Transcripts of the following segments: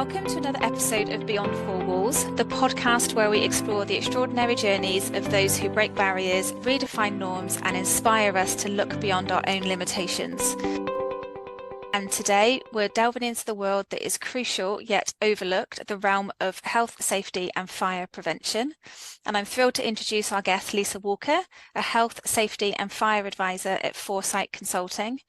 Welcome to another episode of Beyond Four Walls, the podcast where we explore the extraordinary journeys of those who break barriers, redefine norms, and inspire us to look beyond our own limitations. And today we're delving into the world that is crucial yet overlooked, the realm of health, safety and fire prevention. And I'm thrilled to introduce our guest, Lisa.Walker, a health, safety and fire advisor at Foresight Consulting.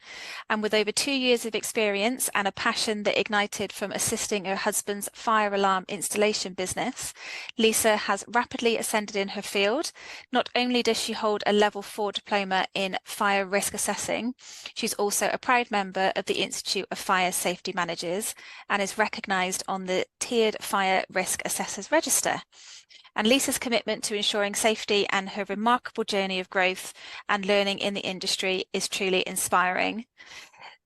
And with over 2 years of experience and a passion that ignited from assisting her husband's fire alarm installation business, Lisa has rapidly ascended in her field. Not only does she hold a level 4 diploma in fire risk assessing, she's also a proud member of the Institute of Fire Safety Managers and is recognised on the Tiered Fire Risk Assessors Register. And Lisa's commitment to ensuring safety and her remarkable journey of growth and learning in the industry is truly inspiring.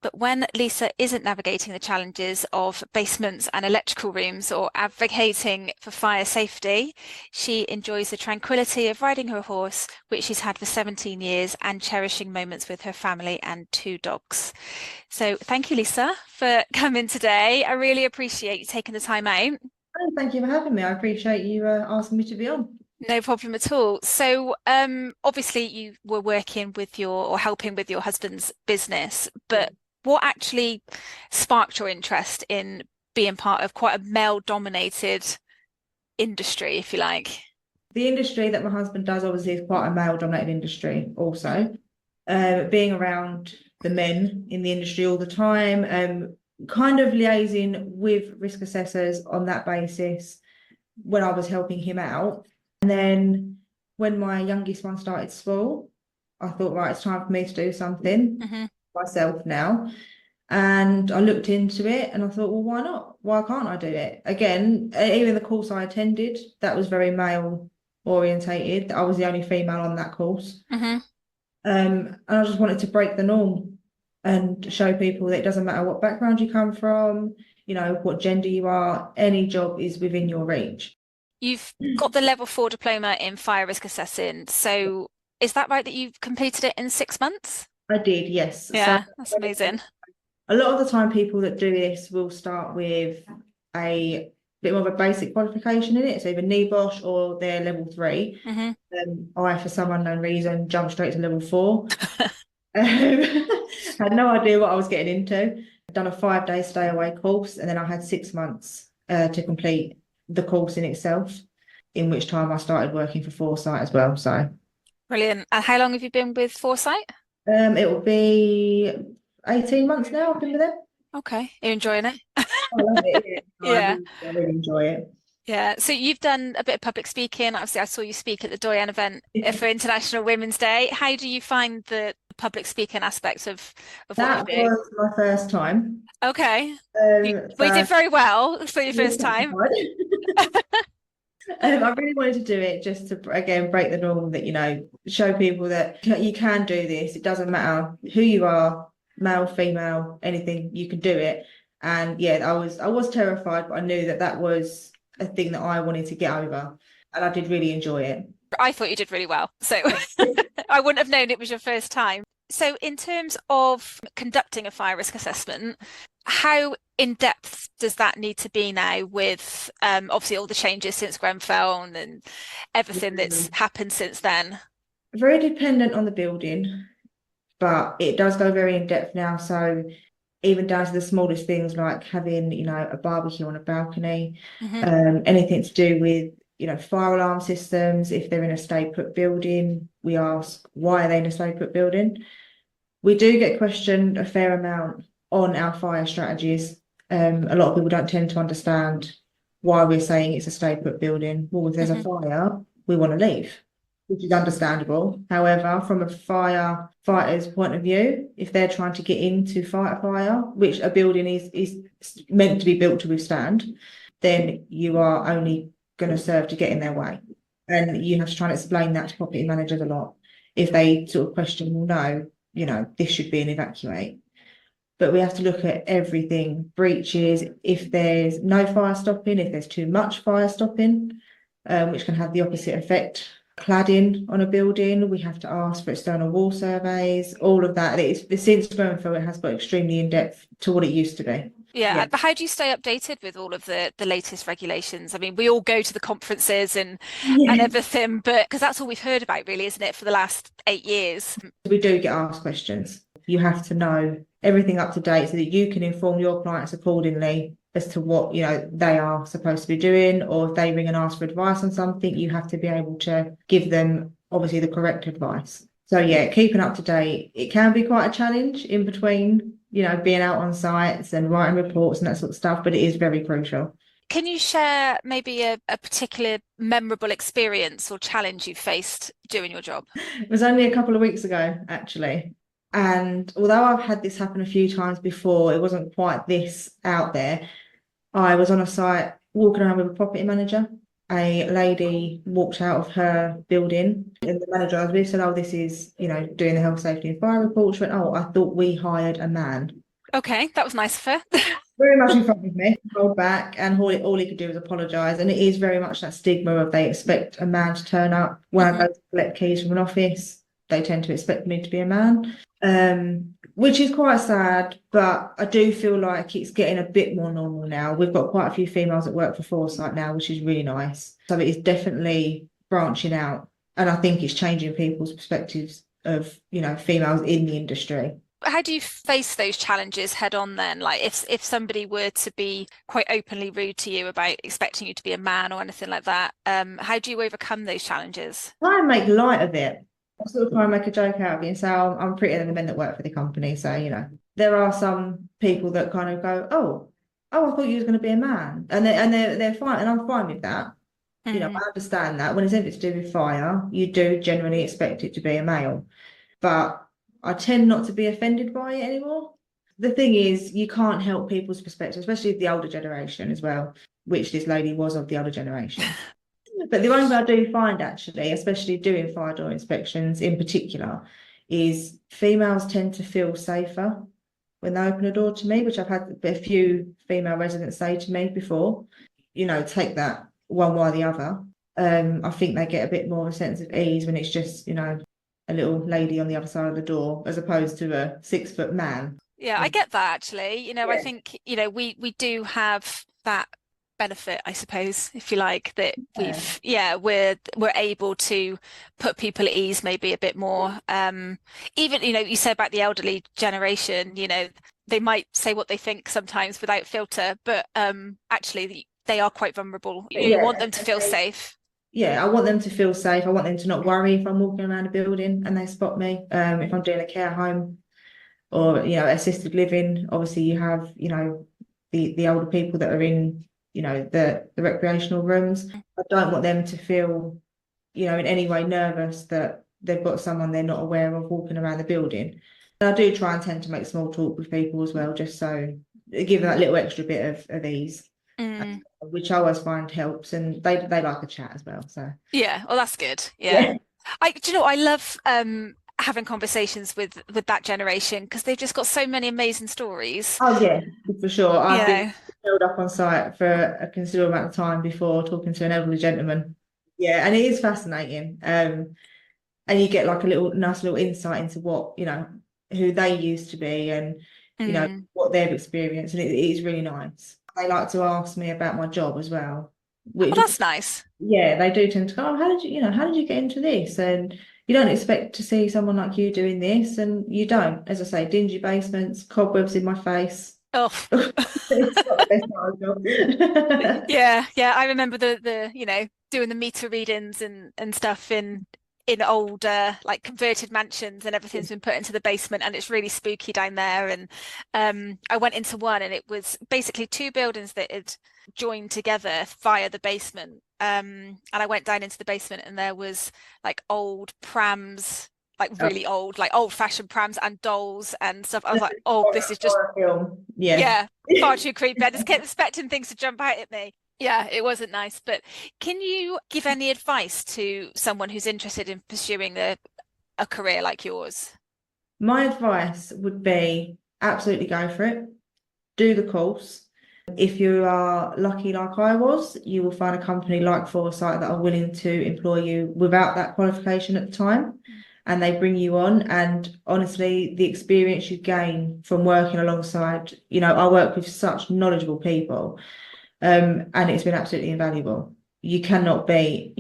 But when Lisa isn't navigating the challenges of basements and electrical rooms or advocating for fire safety, she enjoys the tranquility of riding her horse, which she's had for 17 years, and cherishing moments with her family and 2 dogs. So thank you, Lisa, for coming today. I really appreciate you taking the time out. Oh, thank you for having me. I appreciate you asking me to be on. No problem at all. So obviously you were working with or helping with your husband's business, but what actually sparked your interest in being part of quite a male-dominated industry, if you like? The industry that my husband does obviously is quite a male-dominated industry also. Being around the men in the industry all the time, kind of liaising with risk assessors on that basis when I was helping him out. And then when my youngest one started school, I thought, right, it's time for me to do something myself now. And I looked into it and I thought, well, why not? Why can't I do it? Again, even the course I attended, that was very male orientated. I was the only female on that course. And I just wanted to break the norm and show people that it doesn't matter what background you come from, you know, what gender you are, any job is within your reach. You've got the level 4 diploma in fire risk assessing. So is that right that you've completed it in 6 months? I did, yes. Yeah, so, that's amazing. A lot of the time people that do this will start with a bit more of a basic qualification in it, so either NEBOSH or their level 3. I, for some unknown reason, jumped straight to level 4. Had no idea what I was getting into. I'd done a 5-day stay away course, and then I had 6 months to complete the course in itself, in which time I started working for Foresight as well. So brilliant. And how long have you been with Foresight? It will be 18 months now I've been with them. Okay. You're enjoying it? I love it. Yeah. I really enjoy it. Yeah. So you've done a bit of public speaking. Obviously, I saw you speak at the Doyen event for International Women's Day. How do you find the public speaking aspects of what that you do? That was my first time. Okay. You did very well for your first time. I really wanted to do it just to, again, break the norm that, you know, show people that you can do this. It doesn't matter who you are, male, female, anything, you can do it. And yeah, I was terrified, but I knew that was a thing that I wanted to get over, and I did really enjoy it. I thought you did really well, so I wouldn't have known it was your first time. So in terms of conducting a fire risk assessment, how in depth does that need to be now with obviously all the changes since Grenfell and everything that's happened since then? Very dependent on the building, but it does go very in depth now. So even down to the smallest things like having, you know, a barbecue on a balcony, anything to do with, you know, fire alarm systems. If they're in a stay put building, we ask, why are they in a stay put building? We do get questioned a fair amount on our fire strategies. A lot of people don't tend to understand why we're saying it's a stay put building. Well, if there's a fire, we want to leave, which is understandable. However, from a firefighter's point of view, if they're trying to get in to fight a fire, which a building is meant to be built to withstand, then you are only going to serve to get in their way. And you have to try and explain that to property managers a lot. If they sort of question, well, no, you know, this should be an evacuate. But we have to look at everything, breaches, if there's no fire stopping, if there's too much fire stopping, which can have the opposite effect. Cladding on a building, we have to ask for external wall surveys, all of that. Since Grenfell, it has got extremely in-depth to what it used to be. Yeah, Yeah. but how do you stay updated with all of the latest regulations? I mean, we all go to the conferences and Yeah. everything, but because that's all we've heard about, really, isn't it, for the last 8 years? We do get asked questions. You have to know everything up to date so that you can inform your clients accordingly as to what, they are supposed to be doing, or if they ring and ask for advice on something, you have to be able to give them obviously the correct advice. So yeah, keeping up to date, it can be quite a challenge in between, being out on sites and writing reports and that sort of stuff, but it is very crucial. Can you share maybe a particular memorable experience or challenge you faced doing your job? It was only a couple of weeks ago, actually. And although I've had this happen a few times before, it wasn't quite this out there. I was on a site walking around with a property manager. A lady walked out of her building, and the manager I was with said, "Oh, this is, doing the health, safety, and fire report." She went, "Oh, I thought we hired a man." Okay, that was nice of her. Very much in front of me, hold back, and all he could do was apologise. And it is very much that stigma of they expect a man to turn up. When I go to collect keys from an office, they tend to expect me to be a man, which is quite sad. But I do feel like it's getting a bit more normal now. We've got quite a few females that work for Foresight now, which is really nice. So it is definitely branching out, and I think it's changing people's perspectives of, females in the industry. How do you face those challenges head on then? Like if somebody were to be quite openly rude to you about expecting you to be a man or anything like that, how do you overcome those challenges? Try and make light of it. I sort of try and make a joke out of it and say, "Oh, I'm prettier than the men that work for the company." So, there are some people that kind of go, "Oh, I thought you was going to be a man," and they're fine, and I'm fine with that. I understand that when it's anything to do with fire, you do generally expect it to be a male, but I tend not to be offended by it anymore. The thing is, you can't help people's perspective, especially the older generation as well, which this lady was of the older generation. But the one thing I do find actually, especially doing fire door inspections in particular, is females tend to feel safer when they open a door to me, which I've had a few female residents say to me before, take that one way or the other. I think they get a bit more of a sense of ease when it's just, a little lady on the other side of the door as opposed to a 6 foot man. Yeah, I get that actually. I Yeah. think, we do have that benefit, I suppose, if you like, that we're able to put people at ease maybe a bit more. Even, you said about the elderly generation, they might say what they think sometimes without filter, but actually they are quite vulnerable. You want them to feel safe. Yeah, I want them to feel safe. I want them to not worry if I'm walking around a building and they spot me. If I'm doing a care home or, assisted living, obviously you have, the older people that are in, the recreational rooms. I don't want them to feel, in any way nervous that they've got someone they're not aware of walking around the building. And I do try and tend to make small talk with people as well, just so give them that little extra bit of ease. Which I always find helps, and they like a chat as well. So yeah, well, that's good. Yeah. Do you know, I love having conversations with that generation because they've just got so many amazing stories. Oh yeah, for sure. I've been Yeah. held up on site for a considerable amount of time before talking to an elderly gentleman. Yeah, and it is fascinating. And you get like a nice little insight into what, who they used to be and, what they've experienced. And it is really nice. They like to ask me about my job as well, Oh, which, that's nice. yeah, they do tend to go, "Oh, how did you get into this?" And you don't expect to see someone like you doing this, and you don't. As I say, dingy basements, cobwebs in my face. Oh. It's not the best part of the job. Yeah, yeah. I remember the doing the meter readings and stuff in old like converted mansions, and everything's been put into the basement and it's really spooky down there. And I went into one and it was basically two buildings that had joined together via the basement. And I went down into the basement and there was like old prams, like really old, like old-fashioned prams and dolls and stuff. I was like, oh, this is just Film. Yeah. far too creepy. I just kept expecting things to jump out at me. Yeah, it wasn't nice. But can you give any advice to someone who's interested in pursuing a career like yours? My advice would be absolutely go for it. Do the course. If you are lucky like I was, you will find a company like Foresight that are willing to employ you without that qualification at the time. and they bring you on. And honestly, the experience you gain from working alongside, I work with such knowledgeable people, and it's been absolutely invaluable. You cannot beat,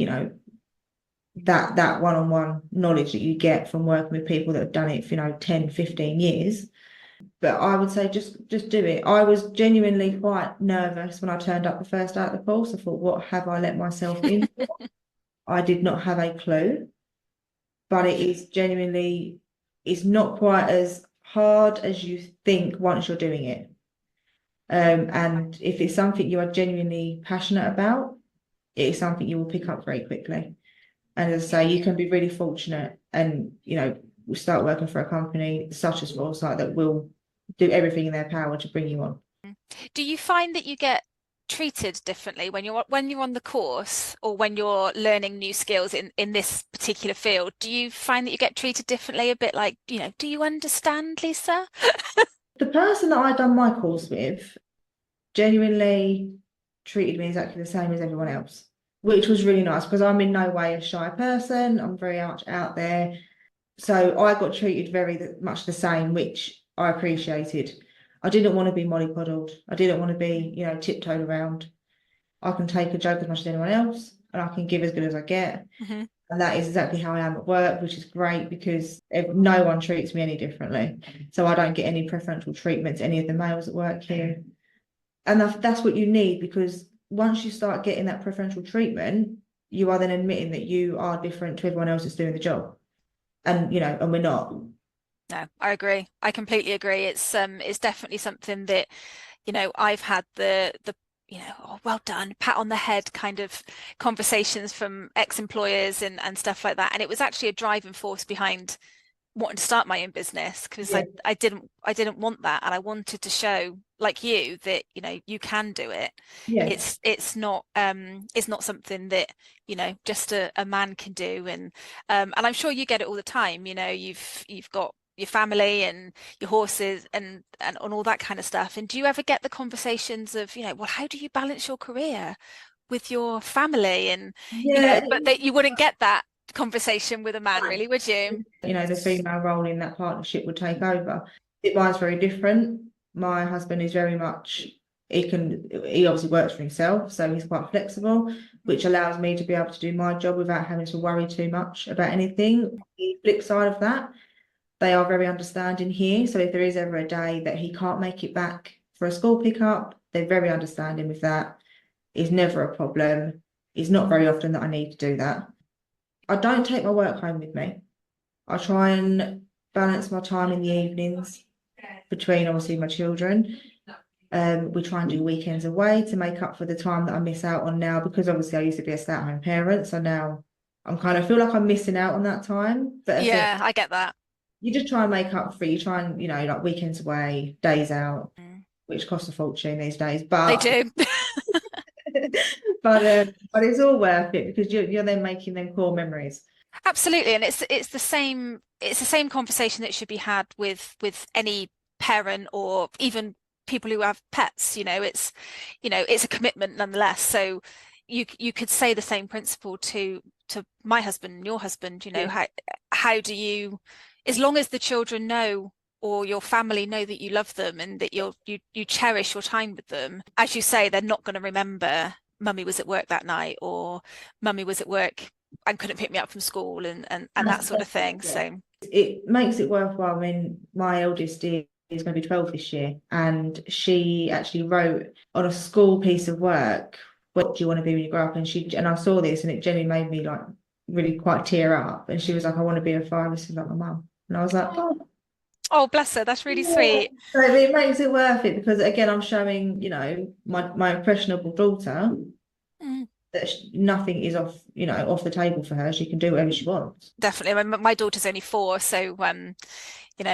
that one-on-one knowledge that you get from working with people that have done it for, 10, 15 years. But I would say just do it. I was genuinely quite nervous when I turned up the first day of the course. I thought, what have I let myself in for? I did not have a clue, but it is genuinely, it's not quite as hard as you think once you're doing it. And if it's something you are genuinely passionate about, it is something you will pick up very quickly. And as I say, you can be really fortunate and, we start working for a company such as Foresight that will do everything in their power to bring you on. Do you find that you get treated differently when you're on the course, or when you're learning new skills in this particular field? Do you find that you get treated differently, a bit like, do you understand, Lisa? The person that I'd done my course with genuinely treated me exactly the same as everyone else, which was really nice because I'm in no way a shy person. I'm very much out there. So I got treated very much the same, which I appreciated. I didn't want to be mollycoddled. I didn't want to be, tiptoed around. I can take a joke as much as anyone else, and I can give as good as I get. Mm-hmm. And that is exactly how I am at work, which is great because no one treats me any differently. So I don't get any preferential treatment to any of the males at work here. And that's what you need, because once you start getting that preferential treatment, you are then admitting that you are different to everyone else that's doing the job. And, and we're not. No, I agree. I completely agree. It's definitely something that, I've had the oh, well done, pat on the head kind of conversations from ex-employers and stuff like that. And it was actually a driving force behind wanting to start my own business, because I didn't want that, and I wanted to show, like you, that you can do it. It's not something that just a man can do. And I'm sure you get it all the time. You've got your family and your horses and all that kind of stuff. And do you ever get the conversations of, well, how do you balance your career with your family? And but that you wouldn't get that conversation with a man, really, would you? The female role in that partnership would take over. Mine's very different. My husband is very much, he obviously works for himself, so he's quite flexible, which allows me to be able to do my job without having to worry too much about anything. The flip side of that, they are very understanding here. So if there is ever a day that he can't make it back for a school pickup, they're very understanding with that. It's never a problem. It's not very often that I need to do that. I don't take my work home with me. I try and balance my time in the evenings between obviously my children. We try and do weekends away to make up for the time that I miss out on now, because obviously I used to be a stay-at-home parent, so now I'm kind of feel like I'm missing out on that time. But yeah, I get that. You just try and make up for it. You try and, like weekends away, days out, which cost a fortune these days. But they do. but it's all worth it, because you're then making them core memories. Absolutely, and it's the same conversation that should be had with any parent, or even people who have pets. It's a commitment nonetheless. So you could say the same principle to my husband and your husband. How do you, as long as the children know, or your family know, that you love them and that you cherish your time with them, as you say, they're not going to remember mummy was at work that night, or mummy was at work and couldn't pick me up from school, and that sort of thing. So it makes it worthwhile. I mean, my eldest is going to be 12 this year, and she actually wrote on a school piece of work, what do you want to be when you grow up? And I saw this, and it genuinely made me like really quite tear up. And she was like, I want to be a pharmacist like my mum. And I was like, oh, bless her, that's really sweet. So it makes it worth it, because again, I'm showing, my impressionable daughter that nothing is off the table for her. She can do whatever she wants. Definitely. My daughter's only 4, so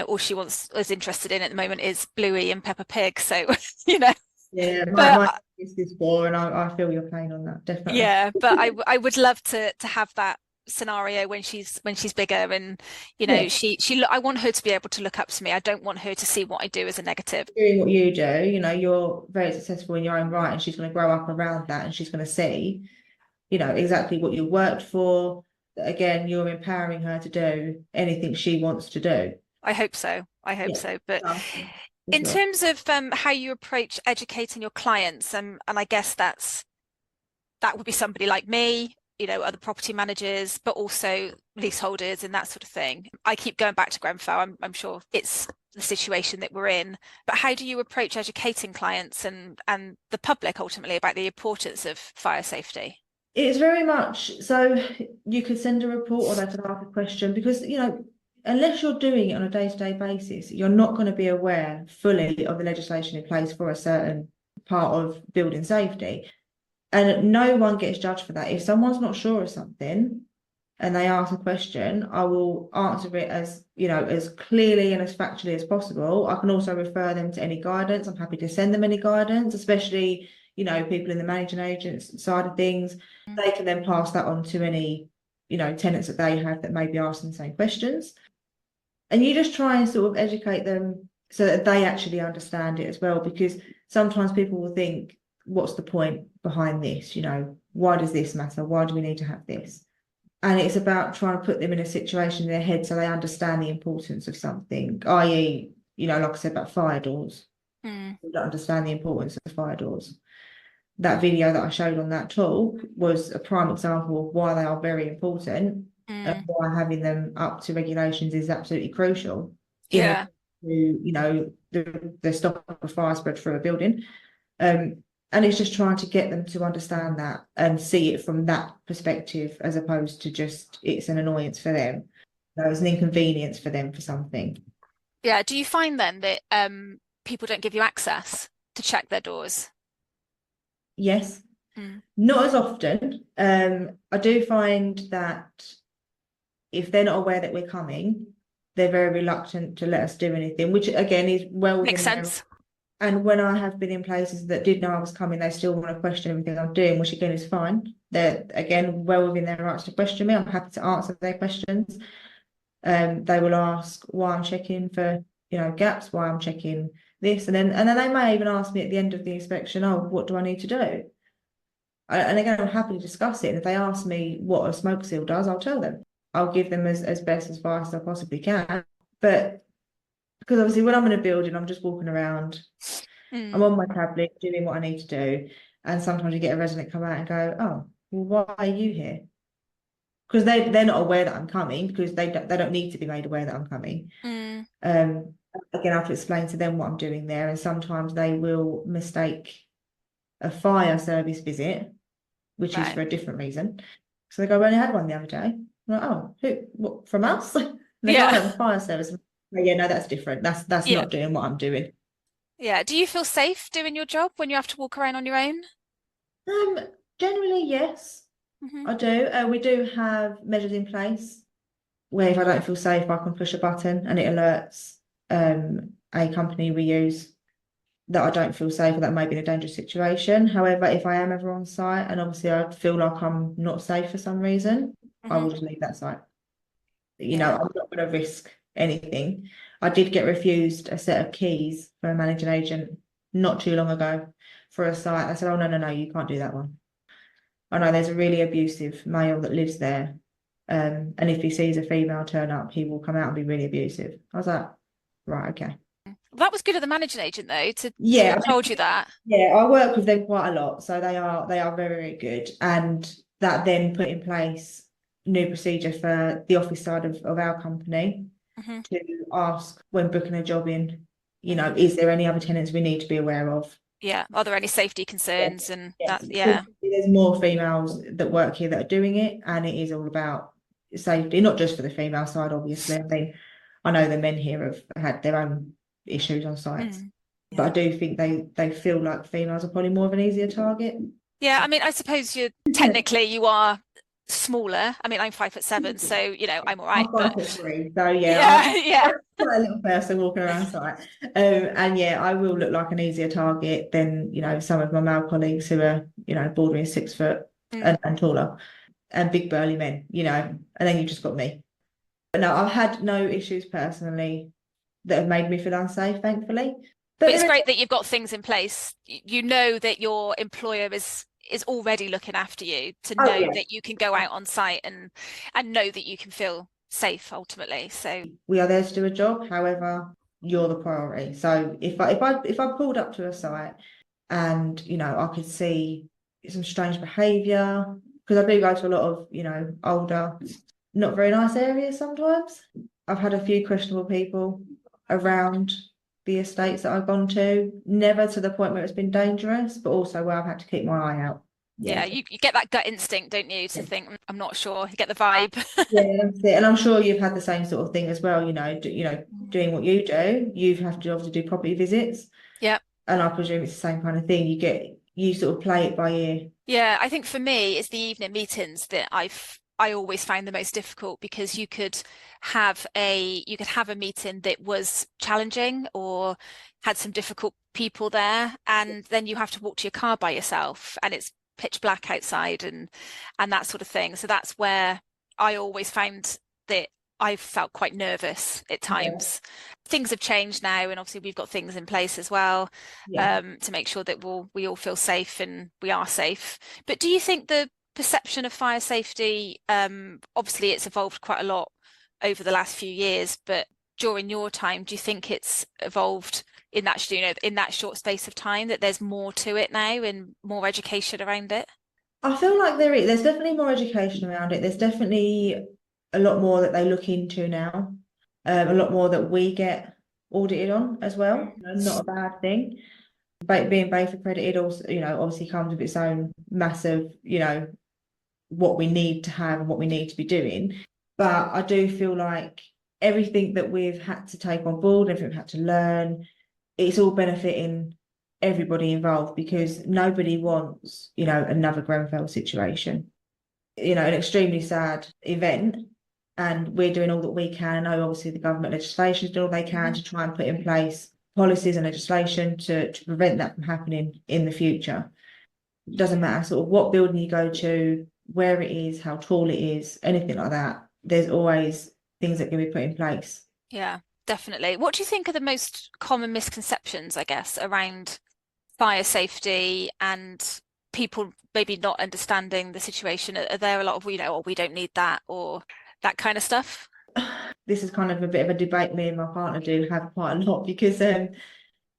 all she is interested in at the moment is Bluey and Peppa Pig. So Yeah, my is 4, and I feel your pain on that, definitely. Yeah, but I would love to have that scenario when she's bigger, and I want her to be able to look up to me. I don't want her to see what I do as a negative. Doing what you do, you're very successful in your own right, and she's going to grow up around that, and she's going to see exactly what you worked for, that, again, you're empowering her to do anything she wants to do. I hope so. I hope Yeah. so. But Oh, for in sure. terms of how you approach educating your clients, and I guess that would be somebody like me, other property managers, but also leaseholders and that sort of thing. I keep going back to Grenfell. I'm sure it's the situation that we're in, but how do you approach educating clients and the public ultimately about the importance of fire safety? It's very much so. You could send a report or they could ask a question because, unless you're doing it on a day-to-day basis, you're not going to be aware fully of the legislation in place for a certain part of building safety. And no one gets judged for that. If someone's not sure of something and they ask a question, I will answer it as, as clearly and as factually as possible. I can also refer them to any guidance. I'm happy to send them any guidance, especially, people in the managing agents side of things. They can then pass that on to any, tenants that they have that may be asking the same questions. And you just try and sort of educate them so that they actually understand it as well, because sometimes people will think, what's the point behind this? Why does this matter? Why do we need to have this? And it's about trying to put them in a situation in their head so they understand the importance of something, i.e., like I said about fire doors. Mm. They don't understand the importance of fire doors. That video that I showed on that talk was a prime example of why they are very important and why having them up to regulations is absolutely crucial Yeah. the stop of fire spread through a building. And it's just trying to get them to understand that and see it from that perspective, as opposed to just it's an annoyance for them. It's an inconvenience for them for something. Yeah. Do you find then that people don't give you access to check their doors? Yes, Mm. not as often. I do find that if they're not aware that we're coming, they're very reluctant to let us do anything, which again is well Makes within their. sense. And when I have been in places that did know I was coming, they still want to question everything I'm doing, which again is fine. They're again well within their rights to question me. I'm happy to answer their questions. They will ask why I'm checking for, gaps, why I'm checking this, and then they may even ask me at the end of the inspection, oh, what do I need to do? And again, I'm happy to discuss it. And if they ask me what a smoke seal does, I'll tell them. I'll give them as best advice as I possibly can. But because obviously when I'm in a building, I'm just walking around. I'm on my tablet doing what I need to do. And sometimes you get a resident come out and go, oh, well, why are you here? Because they're not aware that I'm coming, because they don't need to be made aware that I'm coming. Again, I have to explain to them what I'm doing there. And sometimes they will mistake a fire service visit, which is Right. for a different reason. So they go, I only had one the other day. I'm like, oh, who? What, from us? And they go, Yeah. oh, the fire service. Yeah, no, that's different. That's Yeah. not doing what I'm doing. Yeah. Do you feel safe doing your job when you have to walk around on your own? Um, Generally, yes, Hmm. I do. We do have measures in place where if I don't feel safe, I can push a button and it alerts a company we use that I don't feel safe or that may be in a dangerous situation. However, if I am ever on site and obviously I feel like I'm not safe for some reason, I will just leave that site. Yeah. I'm not going to risk anything. I did get refused a set of keys from a managing agent not too long ago for a site. I said, oh, no, no, no, you can't do that one. I know there's a really abusive male that lives there. And if he sees a female turn up, he will come out and be really abusive. I was like, right, okay. Well, that was good of the managing agent though to Yeah, have told you that. yeah, I work with them quite a lot, so they are very, very good. And that then put in place new procedure for the office side of our company Hmm. to ask when booking a job in, is there any other tenants we need to be aware of? Yeah. Are there any safety concerns Yes, and yes. that? Yeah. There's more females that work here that are doing it, and it is all about safety, not just for the female side, obviously. I know the men here have had their own issues on sites, but I Yeah. do think they feel like females are probably more of an easier target. Yeah. I mean, I suppose you are smaller. I mean, I'm 5'7", so I'm all right. I'm But 5'3", so yeah, yeah, yeah, I'm quite a little person walking around site. And yeah, I will look like an easier target than, some of my male colleagues who are, bordering 6 foot and taller and big burly men, and then you've just got me. But no, I've had no issues personally that have made me feel unsafe, thankfully. But But it's there is, great that you've got things in place. You know that your employer is already looking after you to Oh, know yeah. that you can go out on site and know that you can feel safe ultimately. So We are there to do a job. However, you're the priority. So if I pulled up to a site and, you know, I could see some strange behaviour, because I do go to a lot of, you know, older, not very nice areas sometimes. I've had a few questionable people around the estates that I've gone to, never to the point where it's been dangerous, but also where I've had to keep my eye out. yeah, Yeah. you get that gut instinct, don't you, to think, I'm not sure. You get the vibe. Yeah, that's it. And I'm sure you've had the same sort of thing as well, Mm. doing what you do, you have to obviously do property visits. Yeah. And I presume it's the same kind of thing. You sort of play it by ear. Yeah, I think for me, it's the evening meetings that I always find the most difficult because you could have a meeting that was challenging or had some difficult people there, and then you have to walk to your car by yourself, and it's pitch black outside and that sort of thing. So that's where I always find that I felt quite nervous at Yeah. times. Things have changed now, and obviously we've got things in place as well Yeah. to make sure that we all feel safe and we are safe. But do you think the perception of fire safety, obviously it's evolved quite a lot over the last few years, but during your time, do you think it's evolved in that, in that short space of time, that there's more to it now and more education around it? I feel like there's definitely more education around it. There's definitely a lot more that they look into now. A lot more that we get audited on as well. You know, not a bad thing. But being both accredited also, you know, obviously comes with its own massive, you know, what we need to have and what we need to be doing. But I do feel like everything that we've had to take on board, everything we've had to learn, it's all benefiting everybody involved because nobody wants, you know, another Grenfell situation. You know, an extremely sad event. And we're doing all that we can. I know obviously the government legislation is doing all they can to try and put in place policies and legislation to prevent that from happening in the future. It doesn't matter sort of what building you go to, where it is, how tall it is, anything like that. There's always things that can be put in place. Yeah, definitely. What do you think are the most common misconceptions, I guess, around fire safety and people maybe not understanding the situation? Are there a lot of, oh, we don't need that or that kind of stuff? This is kind of a bit of a debate me and my partner do have quite a lot because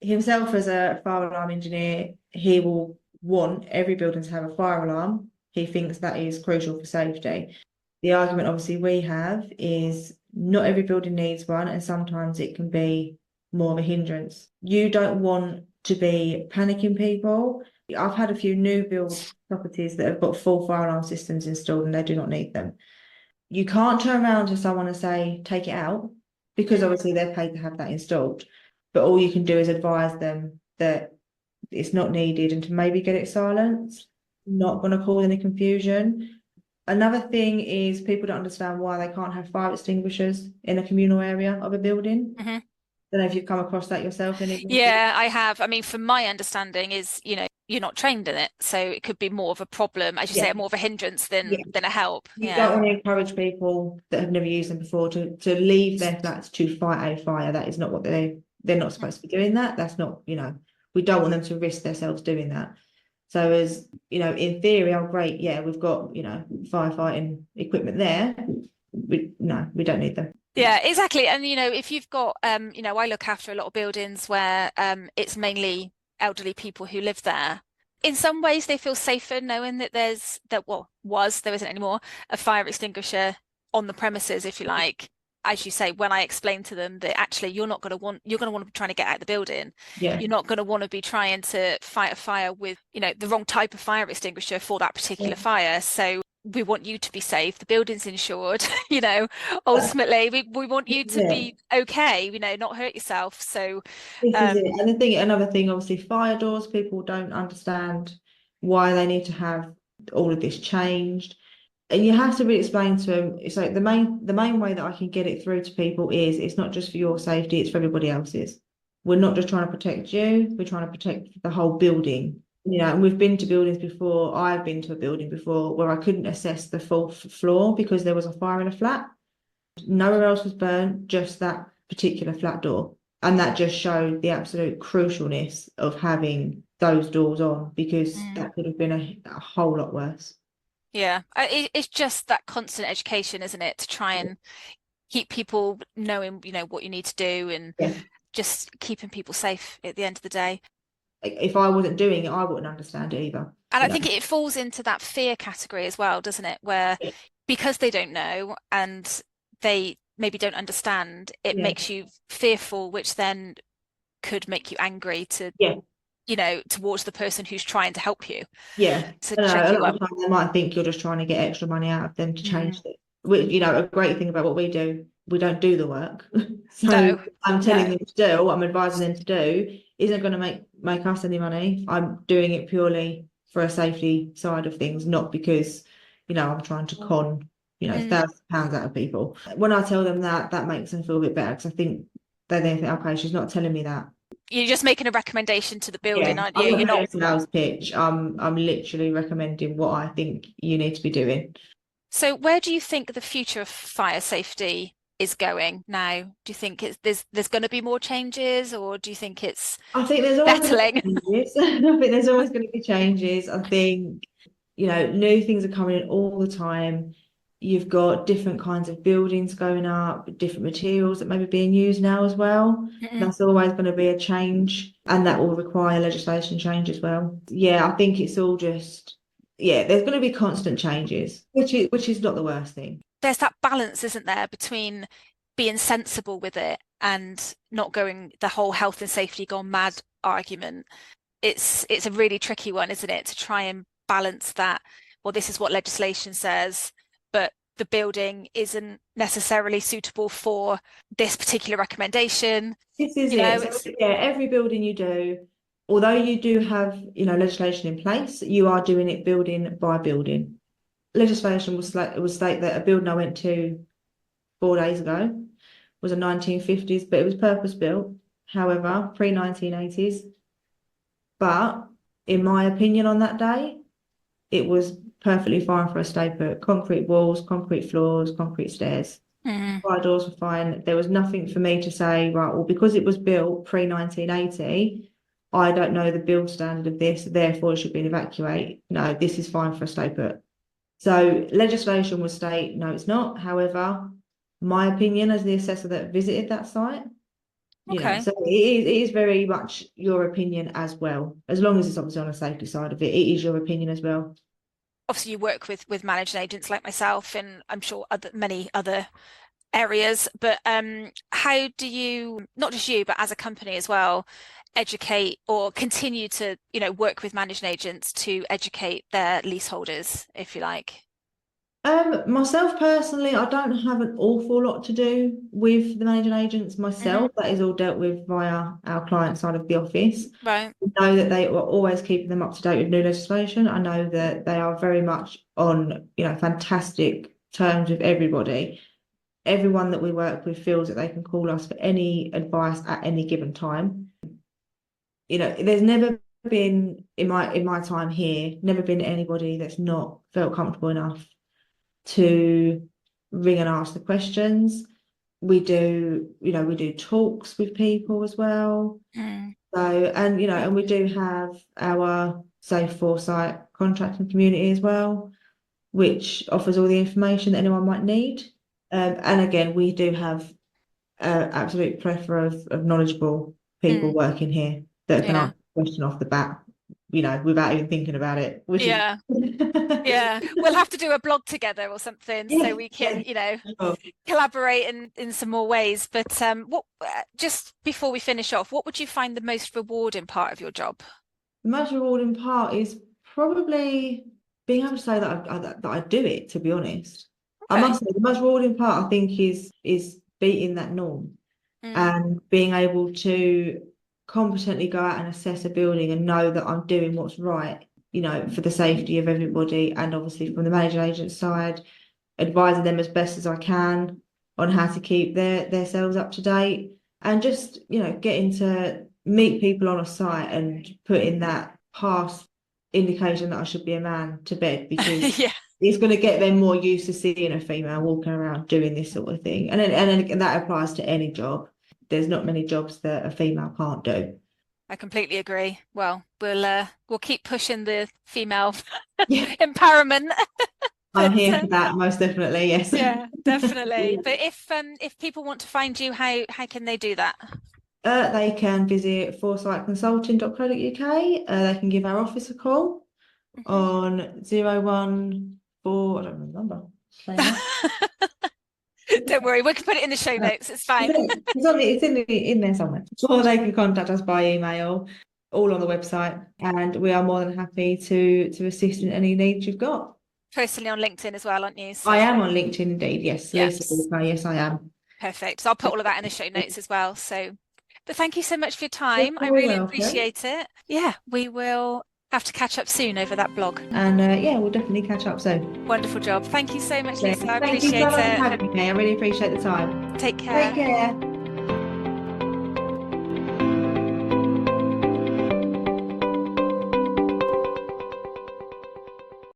himself as a fire alarm engineer, he will want every building to have a fire alarm. He thinks that is crucial for safety. The argument obviously we have is not every building needs one, and sometimes it can be more of a hindrance. You don't want to be panicking people. I've had a few new build properties that have got full fire alarm systems installed and they do not need them. You can't turn around to someone and say, take it out, because obviously they're paid to have that installed. But all you can do is advise them that it's not needed and to maybe get it silenced, not going to cause any confusion. Another thing is people don't understand why they can't have fire extinguishers in a communal area of a building. Mm-hmm. Don't know if you've come across that yourself. Yeah, I have. I mean, from my understanding is, you're not trained in it, so it could be more of a problem, as you Yeah, say, more of a hindrance yeah. than a help. You Yeah. don't want to encourage people that have never used them before to leave their flats to fight a fire. That is not what they're not supposed to be doing that. That's not, you know, we don't want them to risk themselves doing that. So as, you know, in theory, oh great, yeah, we've got, you know, firefighting equipment there. We don't need them. Yeah, exactly. And if you've got I look after a lot of buildings where it's mainly elderly people who live there. In some ways they feel safer knowing that there isn't anymore a fire extinguisher on the premises, if you like. As you say, when I explain to them that actually you're going to want to be trying to get out of the building. Yeah. You're not going to want to be trying to fight a fire with, the wrong type of fire extinguisher for that particular fire. So we want you to be safe. The building's insured, ultimately we want you to Yeah. be okay, not hurt yourself. So This is it. And another thing, obviously, fire doors, people don't understand why they need to have all of this changed. And you have to really explain to them, it's like the main way that I can get it through to people is it's not just for your safety, it's for everybody else's. We're not just trying to protect you, we're trying to protect the whole building. You know, and we've been to buildings before, I've been to a building before where I couldn't assess the fourth floor because there was a fire in a flat. Nowhere else was burnt, just that particular flat door. And that just showed the absolute crucialness of having those doors on, because that could have been a whole lot worse. Yeah, it's just that constant education, isn't it, to try and keep people knowing, what you need to do, and Yeah. just keeping people safe at the end of the day. If I wasn't doing it, I wouldn't understand it either. And I think it falls into that fear category as well, doesn't it? Where because they don't know and they maybe don't understand, it Yeah. makes you fearful, which then could make you angry Yeah. towards the person who's trying to help you, Yeah. to I know, check a you lot up. of the time they might think you're just trying to get extra money out of them to change Mm. it. A great thing about what we do, we don't do the work. So No, I'm telling no. them to do, what I'm advising them to do isn't going to make us any money. I'm doing it purely for a safety side of things, not because, I'm trying to con, Mm. £1,000 out of people. When I tell them that, that makes them feel a bit better, because I think they then think, okay, she's not telling me that. You're just making a recommendation to the building, Yeah, aren't you? I'm not You're doing not. a sales pitch. I'm literally recommending what I think you need to be doing. So where do you think the future of fire safety is going now? Do you think there's going to be more changes, or do you think it's I think there's always going to settling? be changes. I think there's always going to be changes. I think, new things are coming in all the time. You've got different kinds of buildings going up, different materials that may be being used now as well. Mm-mm. That's always going to be a change, and that will require legislation change as well. Yeah, I think it's all just, yeah, there's going to be constant changes, which is not the worst thing. There's that balance, isn't there, between being sensible with it and not going the whole health and safety gone mad argument. It's a really tricky one, isn't it, to try and balance that. Well, this is what legislation says, but the building isn't necessarily suitable for this particular recommendation. This is You know, it. So, it's yeah, every building you do, although you do have, legislation in place, you are doing it building by building. Legislation will state that a building I went to 4 days ago was a 1950s, but it was purpose built. However, pre-1980s. But in my opinion on that day, it was perfectly fine for a stay put. Concrete walls, concrete floors, concrete stairs. mm, Fire doors were fine. There was nothing for me to say, right, well, because it was built pre-1980, I don't know the build standard of this, therefore it should be an evacuate. No, this is fine for a stay put. So legislation would state, no, it's not. However, my opinion as the assessor that visited that site, okay. so it is very much your opinion as well. As long as it's obviously on the safety side of it, it is your opinion as well. Obviously, you work with managing agents like myself, and I'm sure many other areas. But how do you, not just you, but as a company as well, educate or continue to, work with managing agents to educate their leaseholders, if you like? Myself personally, I don't have an awful lot to do with the managing agents Hmm. myself. That is all dealt with via our client side of the office. Right. I know that they are always keeping them up to date with new legislation. I know that they are very much on, fantastic terms with everybody. Everyone that we work with feels that they can call us for any advice at any given time. There's never been in my time here, never been anybody that's not felt comfortable enough to ring and ask the questions. We do talks with people as well. Mm. So, and we do have our Safe Foresight contracting community as well, which offers all the information that anyone might need. And again, we do have an absolute plethora of knowledgeable people Mm. working here that can Yeah. answer the question off the bat, without even thinking about it, which is Yeah. Yeah. We'll have to do a blog together or something so yeah, we yeah, can, sure. collaborate in some more ways. But what just before we finish off, what would you find the most rewarding part of your job? The most rewarding part is probably being able to say that I do it, to be honest. I Okay. must say the most rewarding part I think is beating that norm Mm. and being able to competently go out and assess a building and know that I'm doing what's right, for the safety of everybody, and obviously from the managing agent side, advising them as best as I can on how to keep their selves up to date, and just getting to meet people on a site and putting that past indication that I should be a man to bed, because Yeah. it's going to get them more used to seeing a female walking around doing this sort of thing, and then that applies to any job. There's not many jobs that a female can't do. I completely agree. Well, we'll keep pushing the female Yeah, empowerment. I'm But here for that, most definitely, yes. yeah, definitely. But if people want to find you, how can they do that? They can visit foresightconsulting.co.uk. They can give our office a call Mhm. on 014, I don't remember. Saying that. Don't worry, we can put it in the show notes. It's fine. It's in there somewhere. Or they can contact us by email, all on the website, and we are more than happy to assist in any needs you've got. Personally on LinkedIn as well, aren't you? I So am on LinkedIn indeed, yes. Lisa yes, Walker, yes, I am. perfect. So I'll put all of that in the show notes as well. So, but thank you so much for your You're time. I very really welcome. appreciate it. Yeah, we will have to catch up soon over that blog. And yeah, we'll definitely catch up soon. Wonderful job. Thank you so much, Yeah. Lisa. I Thank you so appreciate much for it. having me. I really appreciate the time. Take Take care. care.